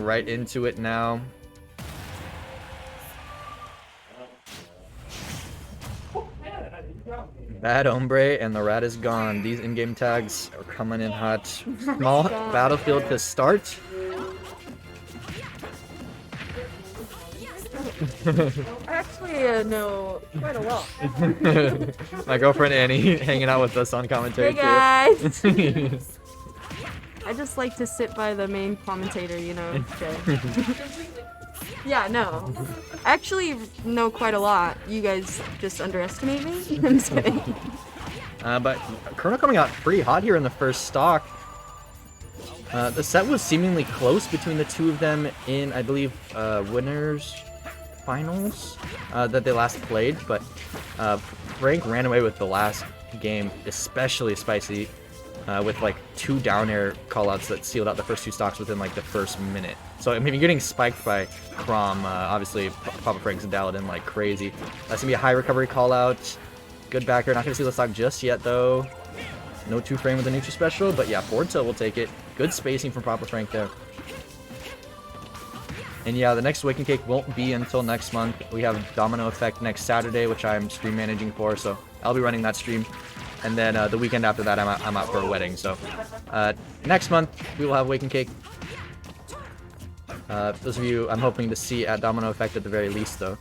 right into it now. Bad Hombre and the rat is gone. These in-game tags are coming in hot. Small battlefield to start. I actually know quite a lot. My girlfriend Annie hanging out with us on commentary Hey guys! I just like to sit by the main commentator, you know. Okay. Yeah, no. I actually know quite a lot. You guys just underestimate me? I'm just kidding. But Chrom coming out pretty hot here in the first stock. The set was seemingly close between the two of them in, I believe, winners finals that they last played, but Frank ran away with the last game, especially spicy, with like 2 down air callouts that sealed out the first 2 stocks within like the first minute. So I mean, you're getting spiked by Chrom. Obviously, Papa Frank's dialed in like crazy. That's gonna be a high recovery call out. Good backer. Not gonna see the stock just yet though. No 2-frame with the neutral special, but yeah, forward tilt will take it. Good spacing from Papa Frank there. And yeah, the next Waking Cake won't be until next month. We have Domino Effect next Saturday, which I'm stream managing for, so I'll be running that stream. And then the weekend after that, I'm out for a wedding. So next month we will have Waking Cake. Those of you I'm hoping to see at Domino Effect at the very least, though.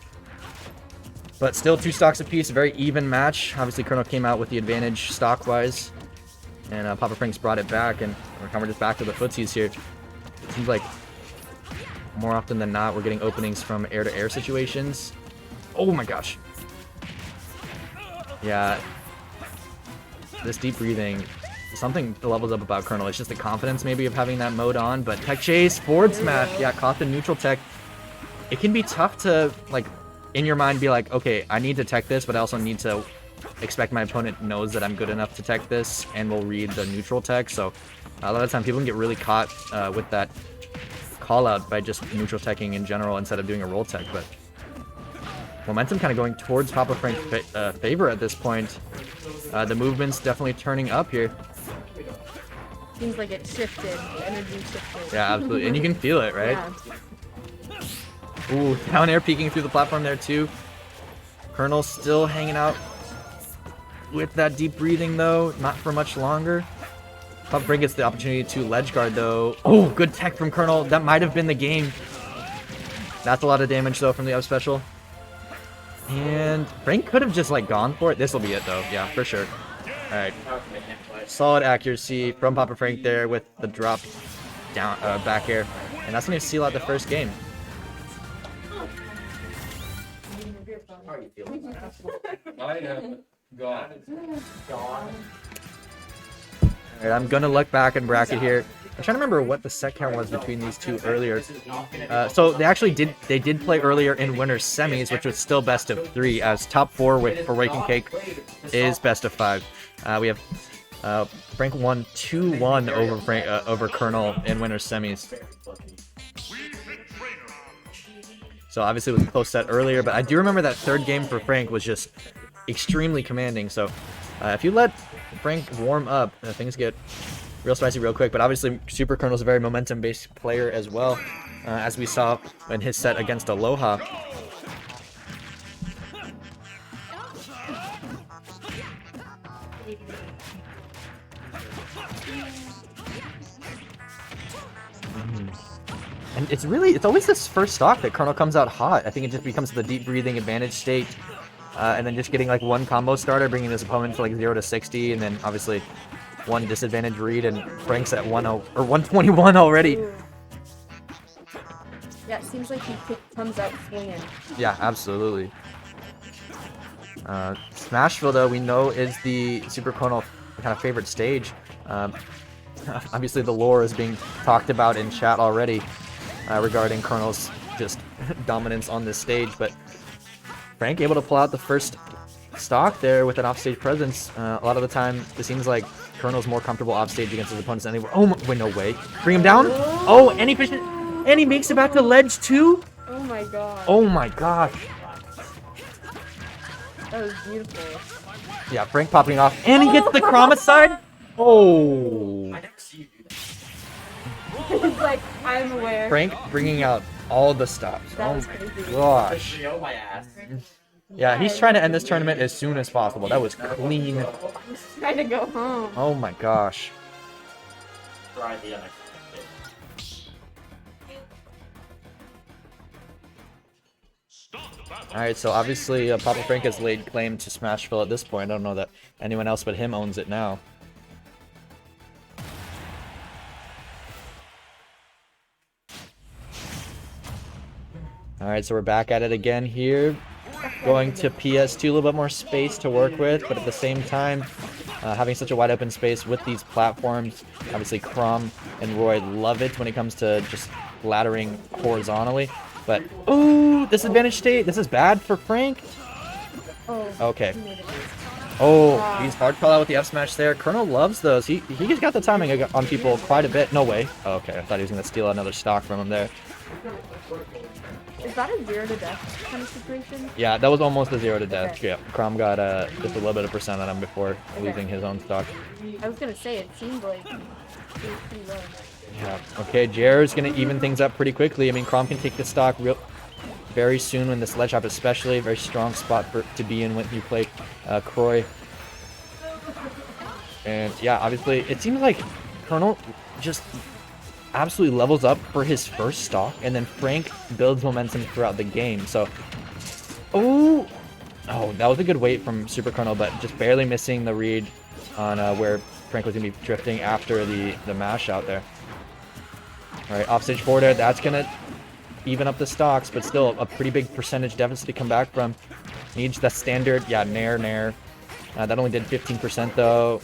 But still 2 stocks apiece, a very even match. Obviously, Kernel came out with the advantage stock-wise, and Papa Frank's brought it back, and we're just back to the footsies here. It seems like more often than not, we're getting openings from air-to-air situations. Oh my gosh. Yeah. This deep breathing, something levels up about Kernel. It's just the confidence maybe of having that mode on, but tech chase, forward smash. Yeah, caught the neutral tech. It can be tough to, like, in your mind be like, okay, I need to tech this, but I also need to expect my opponent knows that I'm good enough to tech this and will read the neutral tech. So a lot of time people can get really caught with that call out by just neutral teching in general instead of doing a roll tech. But momentum kind of going towards Papa Frank's favor at this point. The movement's definitely turning up here. Seems like it shifted. The energy shifted. Yeah, absolutely. And you can feel it, right? Yeah. Ooh, down air peeking through the platform there too. Kernel still hanging out with that deep breathing though. Not for much longer. Papa Frank gets the opportunity to ledge guard though. Oh, good tech from Kernel. That might have been the game. That's a lot of damage though from the up special. And Frank could have just like gone for it. This will be it though. Yeah, for sure. All right. Solid accuracy from Papa Frank there with the drop down back air. And that's going to seal out the first game. I am gone. Alright, I'm gonna look back and bracket here. I'm trying to remember what the set count was between these two earlier. So they actually did play earlier in winners semis, which was still best of 3, as top 4 for Waking Cake is best of 5. We have Frank won 2-1 over Kernel in winners semis. So obviously it was a close set earlier, but I do remember that third game for Frank was just extremely commanding. So if you let Frank warm up, things get real spicy real quick. But obviously Superkernel is a very momentum-based player as well, as we saw in his set against Aloha. And it's always this first stock that Kernel comes out hot. I think it just becomes the deep breathing advantage state. And then just getting like one combo starter, bringing his opponent to like 0 to 60, and then obviously one disadvantage read, and Frank's at 121 already. Yeah, it seems like he comes out swinging. Yeah, absolutely. Smashville, though, we know is the Superkernel kind of favorite stage. Obviously, the lore is being talked about in chat already regarding Kernel's just dominance on this stage, but Frank able to pull out the first stock there with an offstage presence. A lot of the time, it seems like Kernel's more comfortable offstage against his opponents anywhere. Oh, wait, no way. Bring him down. Oh, and he makes it back to ledge too. Oh my god. Oh my gosh. That was beautiful. Yeah, Frank popping off, and he gets the Chrom side. Oh. He's like, I'm aware. Frank bringing out all the stops. That Oh was my crazy. gosh. Yeah, he's trying to end this tournament as soon as possible. That was clean. Trying to go home. Oh my gosh. Alright, so obviously Papa Frank has laid claim to Smashville at this point. I don't know that anyone else but him owns it now. Alright, so we're back at it again here. Going to PS2, a little bit more space to work with, but at the same time, having such a wide open space with these platforms. Obviously, Chrom and Roy love it when it comes to just laddering horizontally. But, ooh, disadvantage state. This is bad for Frank. Okay. Oh, he's hard call out with the F smash there. Colonel loves those. He's got the timing on people quite a bit. No way. Oh, okay, I thought he was going to steal another stock from him there. Is that a 0 to death kind of situation? Yeah, that was almost a 0 to death. Okay. Yeah, Chrom got just a little bit of percent on him before losing his own stock. I was gonna say, it seemed like it was pretty low. Yeah. Okay, Jer's gonna even things up pretty quickly. I mean, Chrom can take the stock very soon when this ledge hop, especially a very strong spot to be in when you play Croy. And yeah, obviously, it seems like Colonel just absolutely levels up for his first stock, and then Frank builds momentum throughout the game. So, oh, that was a good wait from Superkernel, but just barely missing the read on where Frank was gonna be drifting after the mash out there. All right, offstage forward air, that's gonna even up the stocks, but still a pretty big percentage deficit to come back from. Needs the standard, yeah, nair. That only did 15% though.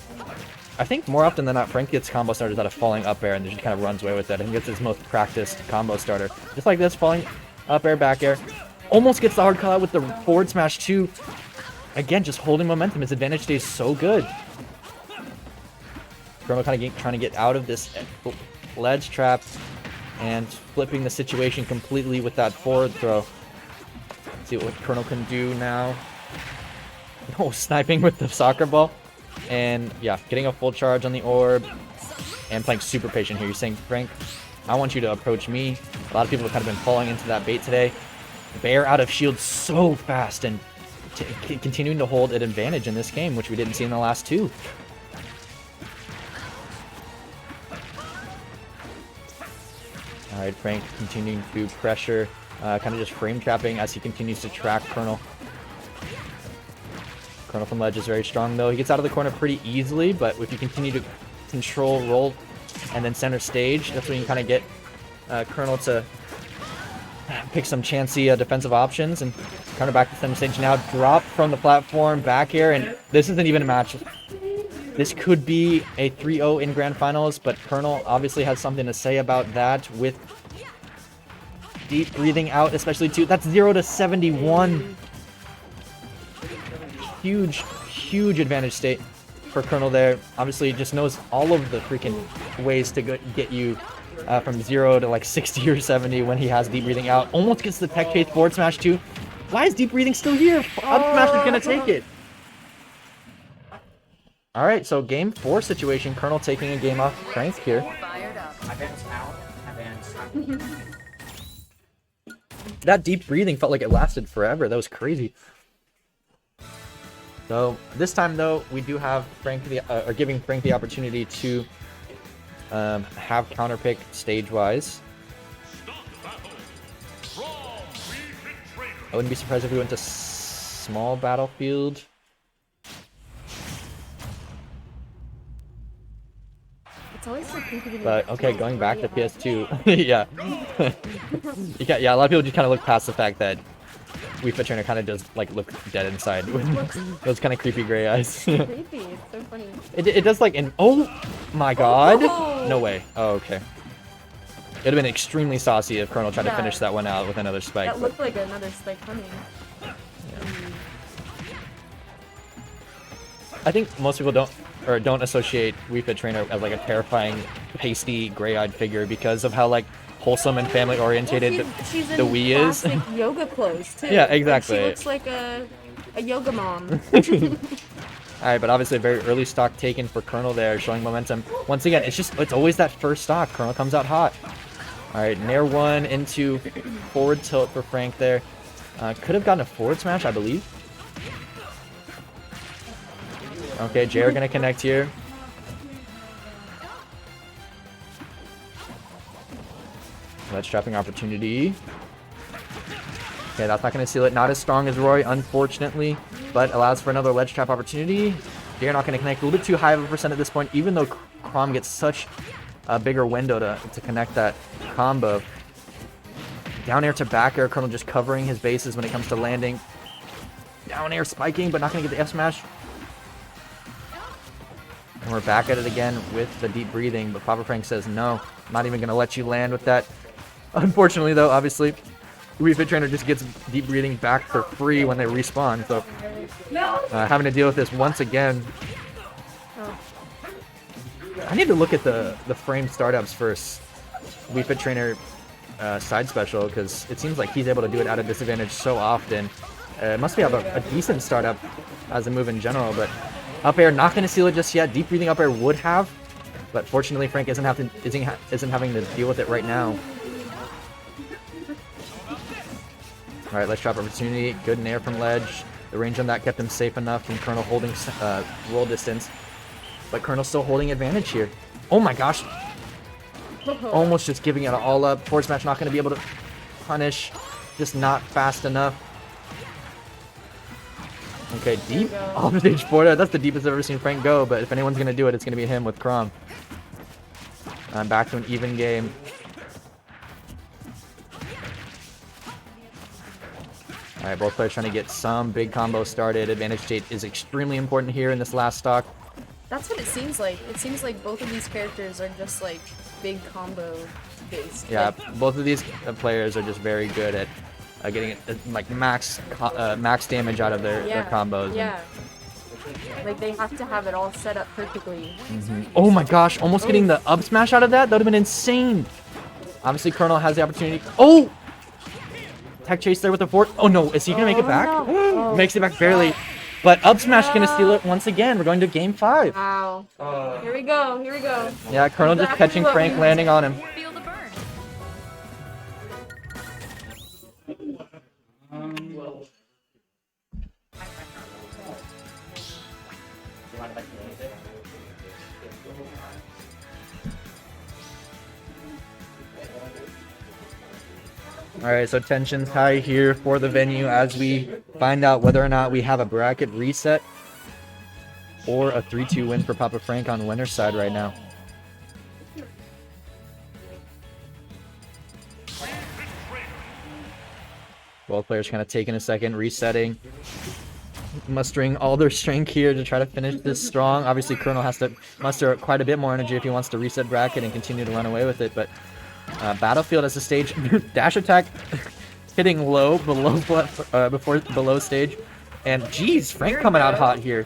I think more often than not, Frank gets combo starters out of falling up air and just kind of runs away with it. I think it's his most practiced combo starter. Just like this, falling up air, back air. Almost gets the hard call out with the forward smash too. Again, just holding momentum. His advantage stays so good. Chrono kind of trying to get out of this ledge trap and flipping the situation completely with that forward throw. Let's see what Colonel can do now. Oh, sniping with the soccer ball. And yeah, getting a full charge on the orb and playing super patient here. You're saying, Frank, I want you to approach me. A lot of people have kind of been falling into that bait today. Bear out of shield so fast and continuing to hold an advantage in this game, which we didn't see in the last two. Alright, Frank continuing to pressure, kind of just frame trapping as he continues to track Colonel. Colonel from ledge is very strong though. He gets out of the corner pretty easily, but if you continue to control, roll, and then center stage, that's when you kind of get Colonel to pick some chancy defensive options. And Colonel back to center stage now, drop from the platform, back air, and this isn't even a match. This could be a 3-0 in Grand Finals, but Colonel obviously has something to say about that with deep breathing out, especially too. That's 0 to 71. Huge advantage state for Colonel there. Obviously, he just knows all of the freaking ways to get you from 0 to like 60 or 70 when he has deep breathing out. Almost gets the tech chase forward smash too. Why is deep breathing still here? Up smash is gonna take it. All right, so game 4 situation. Colonel taking a game off Frank here. That deep breathing felt like it lasted forever. That was crazy. So this time though, we do have Frank giving Frank the opportunity to have counterpick stage-wise. I wouldn't be surprised if we went to small battlefield. It's always so creepy to be But okay, going back to PS2, yeah. Yeah, a lot of people just kind of look past the fact that Wii Fit Trainer kind of does like look dead inside with those kind of creepy gray eyes. creepy. It's so funny. It does like an oh my god, Oh! no way. Oh okay. It would have been extremely saucy if Colonel tried to finish that one out with another spike. That looked like another spike coming. I think most people don't associate Wii Fit Trainer as like a terrifying, pasty, gray-eyed figure because of how like wholesome and family orientated she's in the Wii is. classic yoga clothes too. Yeah, exactly. Like, she looks like a yoga mom. Alright, but obviously a very early stock taken for Kernel there, showing momentum. Once again, it's always that first stock. Kernel comes out hot. Alright, Nair 1 into forward tilt for Frank there. Could have gotten a forward smash, I believe. Okay, JR gonna connect here. Ledge trapping opportunity. Okay, that's not going to seal it. Not as strong as Roy, unfortunately, but allows for another ledge trap opportunity. They're not going to connect. A little bit too high of a percent at this point, even though Chrom gets such a bigger window to connect that combo. Down air to back air. Kernel just covering his bases when it comes to landing. Down air spiking, but not going to get the F smash. And we're back at it again with the deep breathing, but Papa Frank says, no, I'm not even going to let you land with that. Unfortunately, though, obviously, Wii Fit Trainer just gets deep breathing back for free when they respawn, so having to deal with this once again. I need to look at the frame startups first. Wii Fit Trainer side special, because it seems like he's able to do it at a disadvantage so often. It must be a decent startup as a move in general, but up air not going to seal it just yet. Deep breathing up air would have, but fortunately Frank isn't having to deal with it right now. Alright, let's drop opportunity. Good nair from ledge. The range on that kept him safe enough from Kernel holding roll distance. But Kernel's still holding advantage here. Oh my gosh. Almost just giving it all up. Forward smash not going to be able to punish. Just not fast enough. Okay, deep off stage forward. That's the deepest I've ever seen Frank go, but if anyone's going to do it, it's going to be him with Chrom. Back to an even game. Alright, both players trying to get some big combo started. Advantage state is extremely important here in this last stock. That's what it seems like. It seems like both of these characters are just like big combo based. Yeah, like, both of these players are just very good at getting like max damage out of their combos. Yeah. Like they have to have it all set up perfectly. Oh my gosh, almost getting the up smash out of that. That would have been insane. Obviously, Kernel has the opportunity. Oh! Tech chase there with the fort. Oh no, is he gonna make it back? No. Makes it back barely. But up smash gonna steal it once again. We're going to game 5. Wow. Here we go. Here we go. Yeah, Kernel just catching Frank, landing on him. Feel the burn. Alright, so tension's high here for the venue as we find out whether or not we have a bracket reset or a 3-2 win for Papa Frank on winner's side right now. Both players kind of taking a second, resetting, mustering all their strength here to try to finish this strong. Obviously, Kernel has to muster quite a bit more energy if he wants to reset bracket and continue to run away with it, but Battlefield as a stage dash attack hitting low below stage, and geez, Frank coming out hot here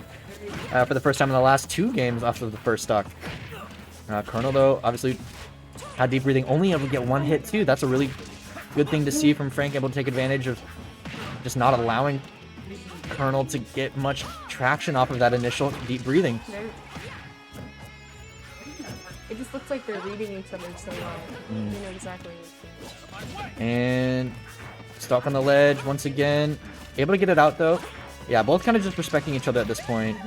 for the first time in the last 2 games off of the first stock. Kernel though obviously had deep breathing, only able to get 1 hit too. That's a really good thing to see from Frank, able to take advantage of just not allowing Kernel to get much traction off of that initial deep breathing. It just looks like they're reading each other so well. You know exactly. And stuck on the ledge once again. Able to get it out though. Yeah, both kind of just respecting each other at this point.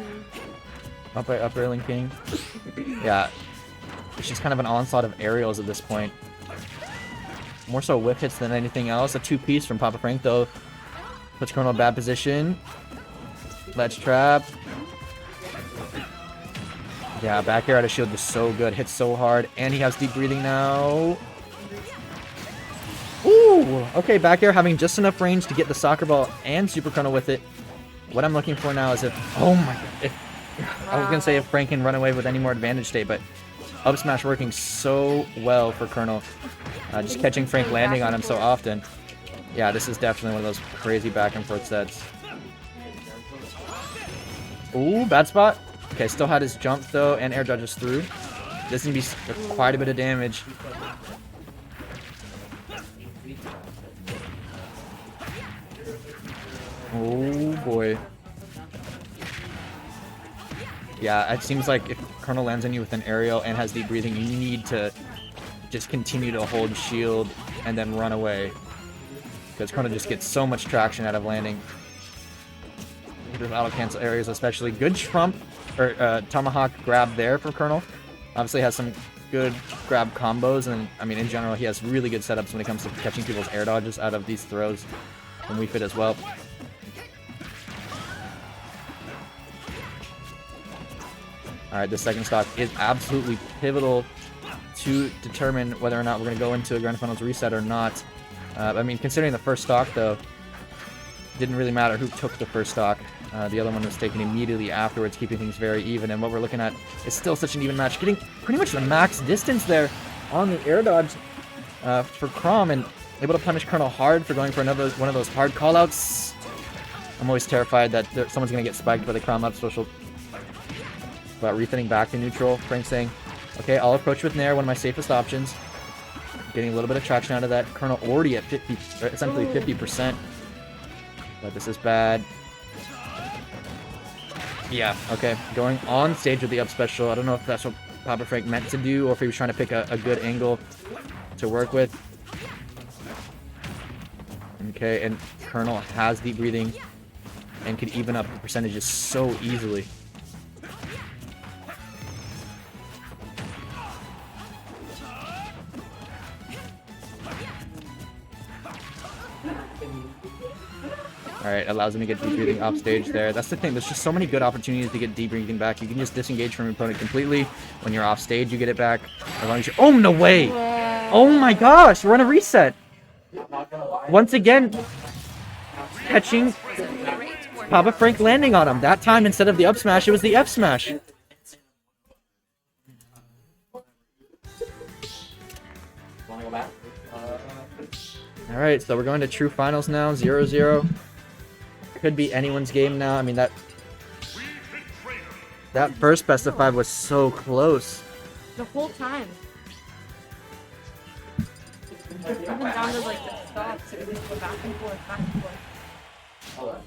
Up railing king. Yeah, it's just kind of an onslaught of aerials at this point. More so whip hits than anything else. A 2-piece from Papa Frank though. Puts Kernel in bad position. Ledge trap. Yeah, back air out of shield is so good. Hits so hard. And he has deep breathing now. Ooh! Okay, back air having just enough range to get the soccer ball and Superkernel with it. What I'm looking for now is if... Oh my god. I was going to say if Frank can run away with any more advantage state, but up smash working so well for Kernel. Just catching Frank landing on him so often. Yeah, this is definitely one of those crazy back and forth sets. Ooh, bad spot. Okay, still had his jump though, and air dodges through. This is gonna be quite a bit of damage. Oh boy. Yeah, it seems like if Kernel lands on you with an aerial and has deep breathing, you need to just continue to hold shield and then run away. Because Kernel just gets so much traction out of landing. With auto cancel areas especially. Good Trump or Tomahawk grab there for Kernel. Obviously has some good grab combos, and I mean in general he has really good setups when it comes to catching people's air dodges out of these throws from Wii Fit as well. Alright, the second stock is absolutely pivotal to determine whether or not we're going to go into a Grand Finals reset or not. I mean, considering the first stock, though, didn't really matter who took the first stock. The other one was taken immediately afterwards, keeping things very even. And what we're looking at is still such an even match, getting pretty much the max distance there on the air dodge for Chrom, and able to punish Kernel hard for going for one of those hard callouts. I'm always terrified that someone's going to get spiked by the Chrom up special. But refitting back to neutral. Frank saying, okay, I'll approach with Nair, one of my safest options. Getting a little bit of traction out of that. Kernel already at 50, essentially 50%. But this is bad. Yeah, okay. Going on stage with the up special. I don't know if that's what Papa Frank meant to do, or if he was trying to pick a good angle to work with. Okay, and Kernel has deep breathing and could even up the percentages so easily. Alright, allows him to get deep breathing off stage there. That's the thing, there's just so many good opportunities to get deep breathing back. You can just disengage from your opponent completely. When you're off stage, you get it back. As long as you... Oh, no way! Oh my gosh, we're on a reset! Once again, catching Papa Frank landing on him. That time, instead of the up smash, it was the F smash. Alright, so we're going to true finals now, 0-0. Could be anyone's game now. I mean, that first best of 5 was so close. The whole time. Even down to like the stops, it would go back and forth, back and forth.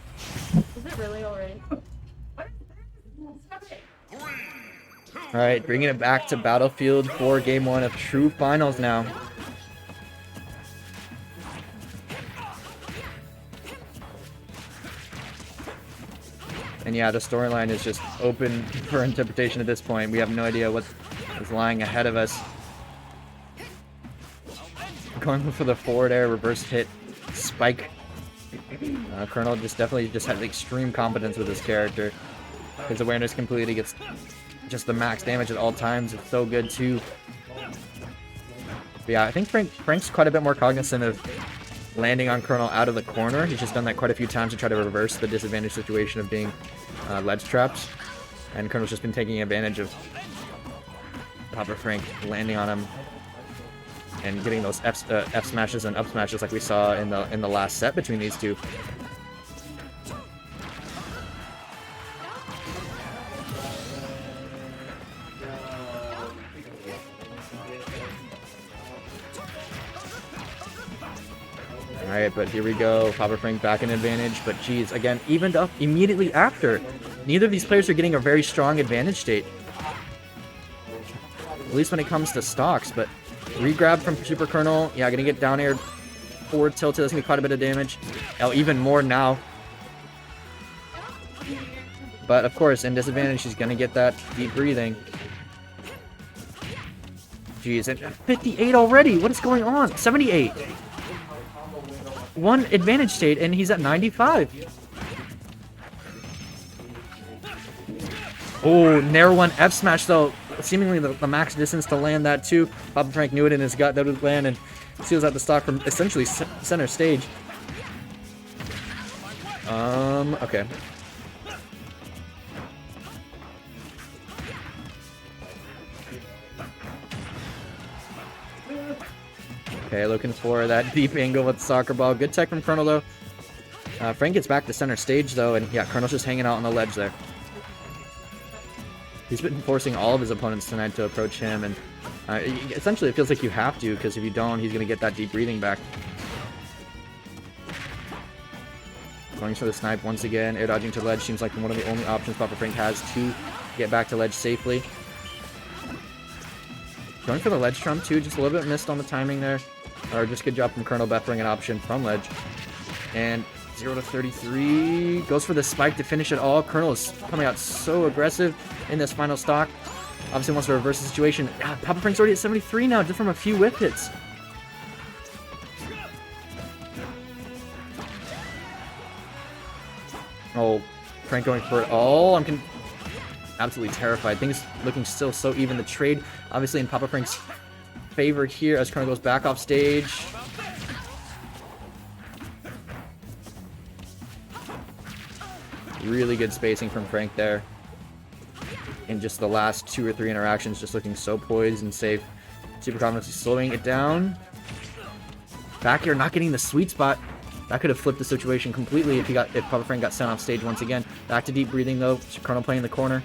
Is it really already? Alright, bringing it back to Battlefield for Game 1 of true finals now. And yeah, the storyline is just open for interpretation at this point. We have no idea what is lying ahead of us. Going for the forward air, reverse hit, spike. Kernel definitely has extreme competence with this character. His awareness completely gets just the max damage at all times. It's so good too. But yeah, I think Frank's quite a bit more cognizant of landing on Kernel out of the corner. He's just done that quite a few times to try to reverse the disadvantage situation of being ledge traps. And Kernel's just been taking advantage of Papa Frank landing on him and getting those F smashes and up smashes like we saw in the last set between these two. Alright, but here we go. Papa Frank back in advantage, but geez, again, evened up immediately after. Neither of these players are getting a very strong advantage state. At least when it comes to stocks, but re-grab from Superkernel. Yeah, gonna get down air forward tilted. That's gonna be quite a bit of damage. Oh, even more now. But of course, in disadvantage, she's gonna get that deep breathing. Jeez, and 58 already. What is going on? 78. One advantage state, and he's at 95. Oh, Nair 1 F smash, though. Seemingly the max distance to land that, too. Papa Frank knew it in his gut that would land and seals out the stock from essentially center stage. Okay. Okay, looking for that deep angle with the soccer ball. Good tech from Kernel, though. Frank gets back to center stage, though, and yeah, Kernel's just hanging out on the ledge there. He's been forcing all of his opponents tonight to approach him, and essentially it feels like you have to, because if you don't, he's going to get that deep breathing back. Going for the snipe once again. Air dodging to the ledge seems like one of the only options Papa Frank has to get back to ledge safely. Going for the ledge trump too, just a little bit missed on the timing there. Or just good job from Colonel buffering an option from ledge. And 0 to 33. Goes for the spike to finish it all. Colonel is coming out so aggressive in this final stock. Obviously wants to reverse the situation. God, Papa Frank's already at 73 now, just from a few whip hits. Oh, Frank going for it all. I'm absolutely terrified. Things looking still so even. The trade, obviously, in Papa Frank's favor here as Colonel goes back off stage. Really good spacing from Frank there. In just the last 2 or 3 interactions, just looking so poised and safe. Superkernel slowing it down. Back here, not getting the sweet spot. That could have flipped the situation completely if Papa Frank got sent off stage once again. Back to deep breathing though. Colonel playing in the corner.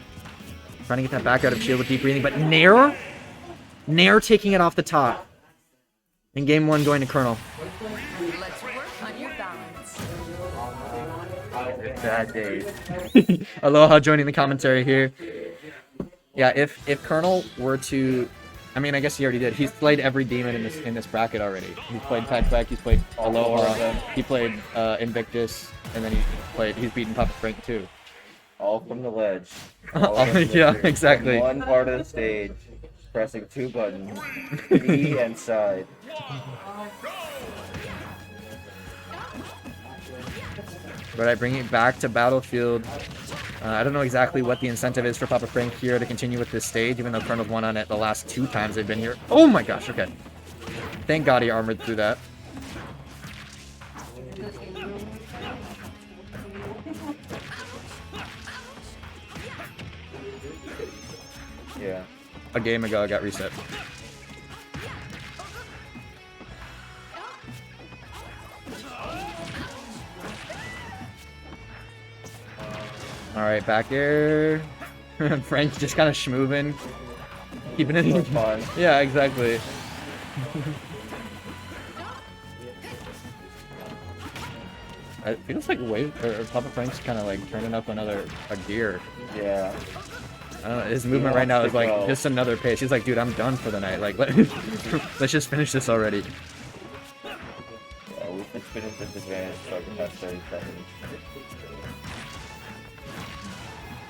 Trying to get that back out of shield with deep breathing, but Nair taking it off the top. In game 1 going to Colonel. Let's work on your balance. Bad days. Aloha joining the commentary here. Yeah, if Colonel were to, I mean, I guess he already did. He's played every demon in this bracket already. He's played Tidefleck, he's played Aloha, he played Invictus, and then he's beaten Papa Frank too. All from the ledge. Yeah, exactly. One part of the stage, pressing 2 buttons, B and side. But I bring it back to Battlefield. I don't know exactly what the incentive is for Papa Frank here to continue with this stage, even though Colonel's won on it the last 2 times they've been here. Oh my gosh, okay. Thank God he armored through that. Yeah. A game ago, I got reset. Alright, back air. Frank's just kind of schmoovin'. Keeping it fun. Yeah, exactly. It feels like Papa Frank's kind of like turning up a gear. Yeah. I don't know, his movement right now is like go. just another pace. He's like, dude, I'm done for the night. Like, let's just finish this already. Yeah, we can finish this advantage so I can have 30 seconds.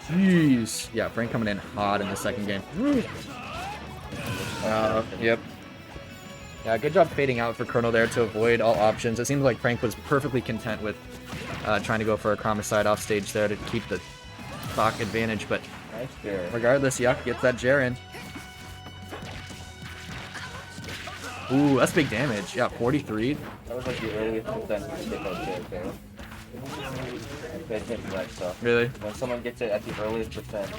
Jeez. Yeah, Frank coming in hot in the second game. Yep. Yeah, good job fading out for Colonel there to avoid all options. It seems like Frank was perfectly content with trying to go for a Chromicide off stage there to keep the stock advantage, but Nice there. regardless, Yuck gets that Jar in. Ooh, that's big damage. Yeah, 43. That was like the earliest percent to take out there, okay? Pay attention to that stuff. Really? When someone gets it at the earliest percent.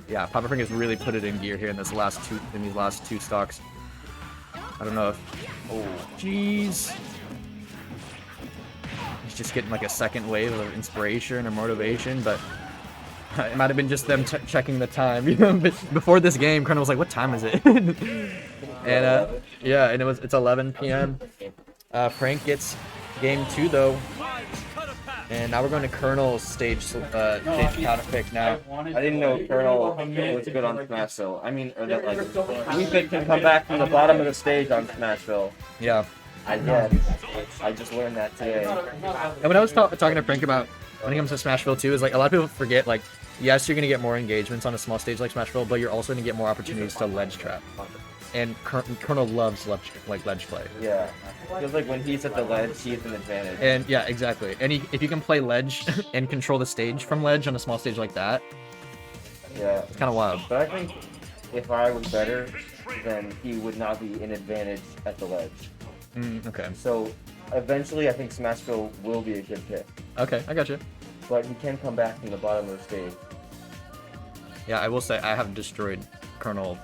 Yeah, Papa Frank has really put it in gear here in these last two stocks. I don't know if. Oh, jeez. He's just getting like a second wave of inspiration or motivation, but it might have been just them checking the time. You know, but before this game, Colonel was like, "What time is it?" And yeah, and it's 11 p.m. Frank gets game 2 though. And now we're going to Colonel's stage counter pick now. I didn't know Colonel was good on Smashville. I mean, or that like Weepit can come back from the bottom of the stage on Smashville. Yeah. I guess. I just learned that today. And when I was talking to Frank about when it comes to Smashville too, is like a lot of people forget, like, yes, you're going to get more engagements on a small stage like Smashville, but you're also going to get more opportunities to ledge trap. And Colonel loves ledge play. Yeah. Feels like when he's at the ledge, he's an advantage. And yeah, exactly. And if you can play ledge and control the stage from ledge on a small stage like that, Yeah. it's kind of wild. But I think if I was better, then he would not be an advantage at the ledge. Okay. So eventually, I think Smashville will be a good pick. Okay, I got you. But he can come back from the bottom of the stage. Yeah, I will say I have destroyed Colonel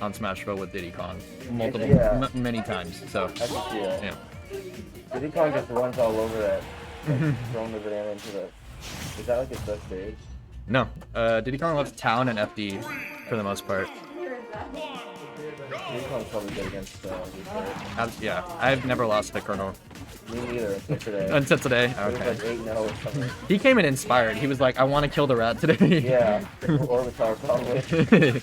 on Smashville with Diddy Kong many times. So I think, yeah. yeah. Diddy Kong just runs all over that. Like, throwing the banana into the... Is that like his best stage? No, Diddy Kong loves Town and FD for the most part. Recon's probably good against Reaper. Yeah, I've never lost to Colonel. Me neither until today. Until today? It was Okay. like 8-0 or something. He came in inspired. He was like, I want to kill the rat today. Yeah, Orbitar probably.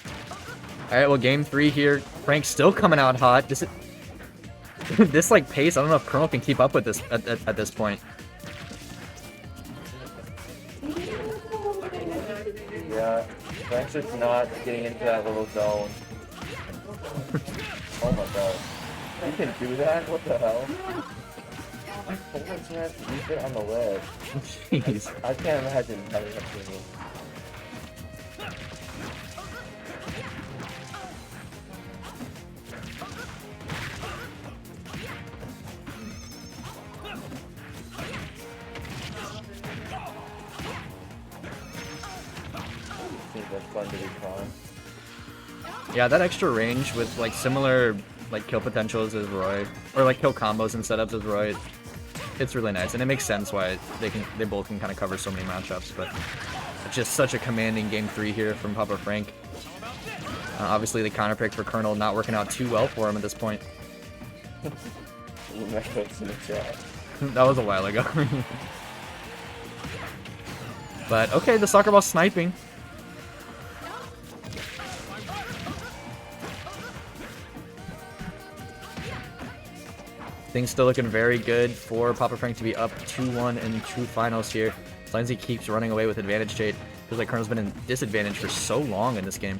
Alright, well, game 3 here. Frank's still coming out hot. This like pace, I don't know if Colonel can keep up with this at this point. Yeah, Frank's just not getting into that little zone. Oh my god. You can do that? What the hell? Someone's gonna have to use it on the ledge. Jeez. I can't imagine having that to me. Seems like fun to be fun. Yeah, that extra range with like similar like kill potentials as Roy, or like kill combos and setups as Roy, it's really nice, and it makes sense why they both can kind of cover so many matchups. But it's just such a commanding game 3 here from Papa Frank. Obviously, the counter pick for Colonel not working out too well for him at this point. That was a while ago. But okay, the soccer ball sniping. Things still looking very good for Papa Frank to be up 2-1 in true finals here. As long as he keeps running away with advantage state. Feels like Colonel's been in disadvantage for so long in this game.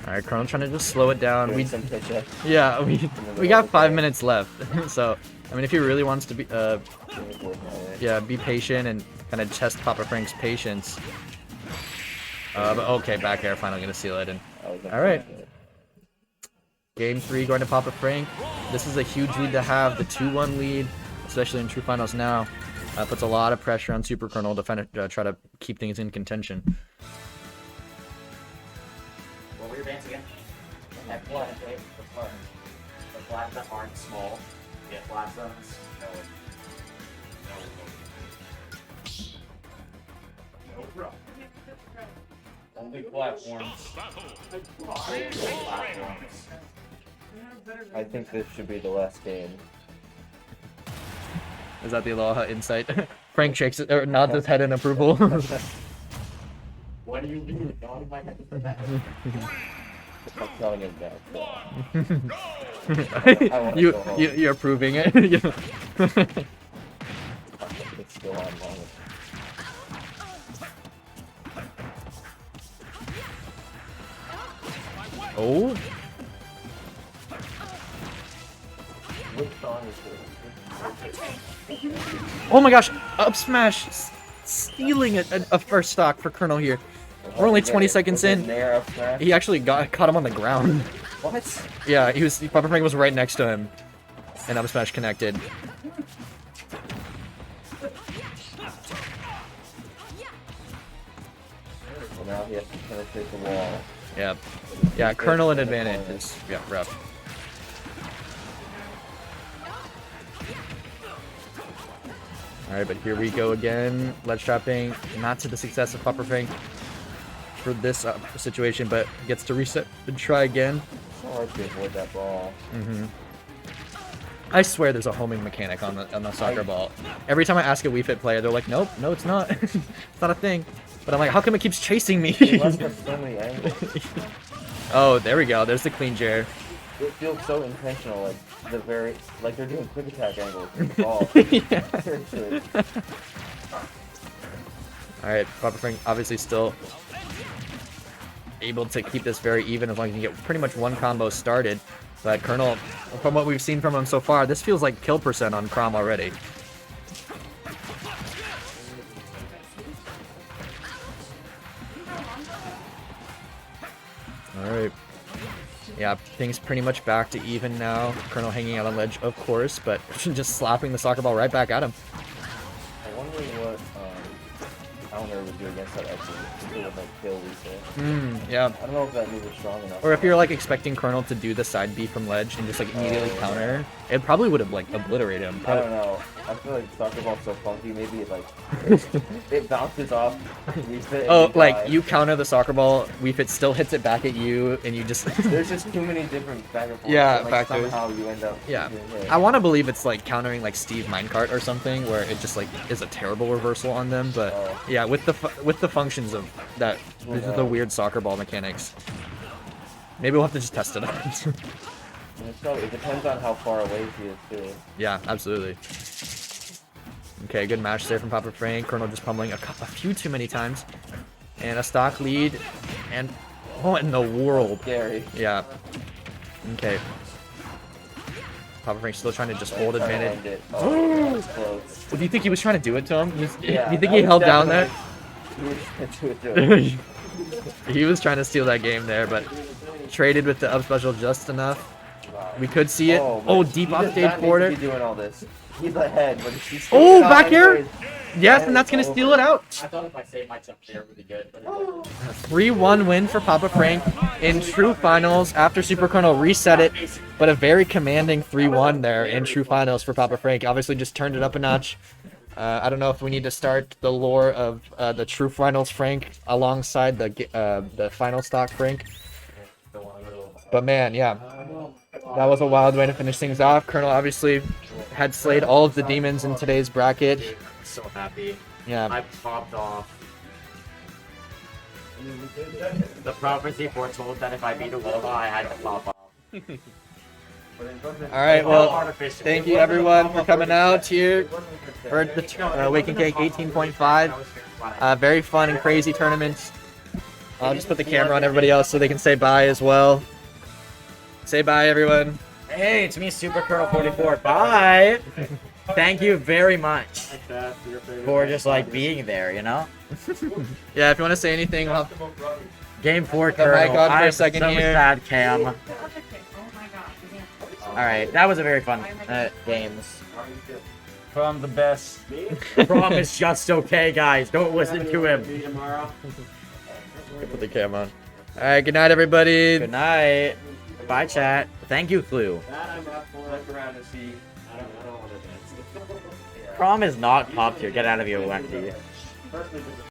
Alright, Colonel trying to just slow it down. We got 5 minutes left. So, I mean, if he really wants to be be patient and kind of test Papa Frank's patience. But okay, back air finally gonna seal it in. Alright. Game 3 going to Papa Frank. This is a huge lead to have, the 2-1 lead, especially in true finals now. Puts a lot of pressure on Superkernel to try to keep things in contention. What were your bands again? At blood, right? The black that aren't small. Yeah, black zones. No problem. Only platforms. I think this should be the last game. Is that the Aloha insight? Frank shakes it, or nods his head in approval. What do you mean? Nodding my head for that. I'm telling him that. You're proving it. It's still on long. Oh. Which song is this? Oh my gosh, up smash, stealing a first stock for Colonel here. We're only 20 seconds in. He actually caught him on the ground. What? Yeah, Papa Frank was right next to him, and up smash connected. So now he has to penetrate the wall. Yeah, Colonel in advantage is rough. Alright, but here we go again. Ledge trapping, not to the success of Papa Frank for this situation, but gets to reset and try again. So hard to avoid that ball. I swear there's a homing mechanic on the soccer ball. Every time I ask a Wii Fit player, they're like, nope, no it's not. It's not a thing. But I'm like, how come it keeps chasing me? Unless there's so many angles. Oh, there we go. There's the clean chair. It feels so intentional, like they're doing quick attack angles with the ball. Seriously. Alright, Papa Frank obviously still able to keep this very even as long as you get pretty much one combo started. But Colonel, from what we've seen from him so far, this feels like kill percent on Chrom already. Alright. Yeah, things pretty much back to even now. Colonel hanging out on ledge, of course, but just slapping the soccer ball right back at him. I wonder what counter would do against that exit. People would like kill reset. Yeah. I don't know if that move is strong enough. Or if you're like expecting Colonel to do the side B from ledge and just like immediately counter, it probably would have like obliterated him. I don't know. I feel like soccer ball's so funky. Maybe it like it bounces off. Refit, Oh, and like die. you counter the soccer ball, Wii Fit still hits it back at you, and you just. There's just too many different back and forth. Yeah, and, like, factors. somehow you end up. Yeah, doing it. I want to believe it's like countering like Steve Minecart or something, where it just like is a terrible reversal on them. But Oh. yeah, with the functions of that, these are the weird soccer ball mechanics. Maybe we'll have to just test it out. And so it depends on how far away he is too. Yeah, absolutely. Okay, good match there from Papa Frank. Colonel just pummeling a few too many times, and a stock lead. And what in the world? Scary. Yeah. Okay. Papa Frank's still trying to just hold Trying to advantage. end it. Oh, that was close. Do you think he was trying to do it to him? Yeah, Do you think that he was held down there? definitely- He was trying to do it. He was trying to steal that game there, but traded with the up special just enough. We could see it. Oh, deep he off does stage not need to border. be doing all this. He's ahead, but he's Oh, still back here? anyways. Yes, and that's gonna steal it out. I thought if I saved my jump there, it would be good. But it 3-1 win for Papa Frank in true finals after Superkernel reset it, but a very commanding 3-1 there in true finals for Papa Frank. Obviously just turned it up a notch. I don't know if we need to start the lore of the true finals Frank alongside the final stock Frank. But man, yeah, that was a wild way to finish things off. Colonel obviously had slayed all of the demons in today's bracket. I'm so happy. Yeah. I popped off. The prophecy foretold that if I beat Aloha, I had to pop off. All right, well, Artificial. thank you everyone for coming out here for the Waking Cake 18.5. Very fun and crazy tournament. I'll just put the camera on everybody else so they can say bye as well. Say bye, everyone. Hey, it's me, Superkernel44. Bye! Thank you very much for just like being there, you know? Yeah, if you want to say anything, we'll have Game 4 The mic Colonel. on for a I'm second so here. sad, Cam. Alright, that was a very fun games. From the best. Chrom is just okay, guys. Don't listen to him. put the camera on. All right, good night, everybody. Good night. Bye, chat. Thank you, Clue. Look around and see. Chrom is not top tier. Get out of here, Lefty.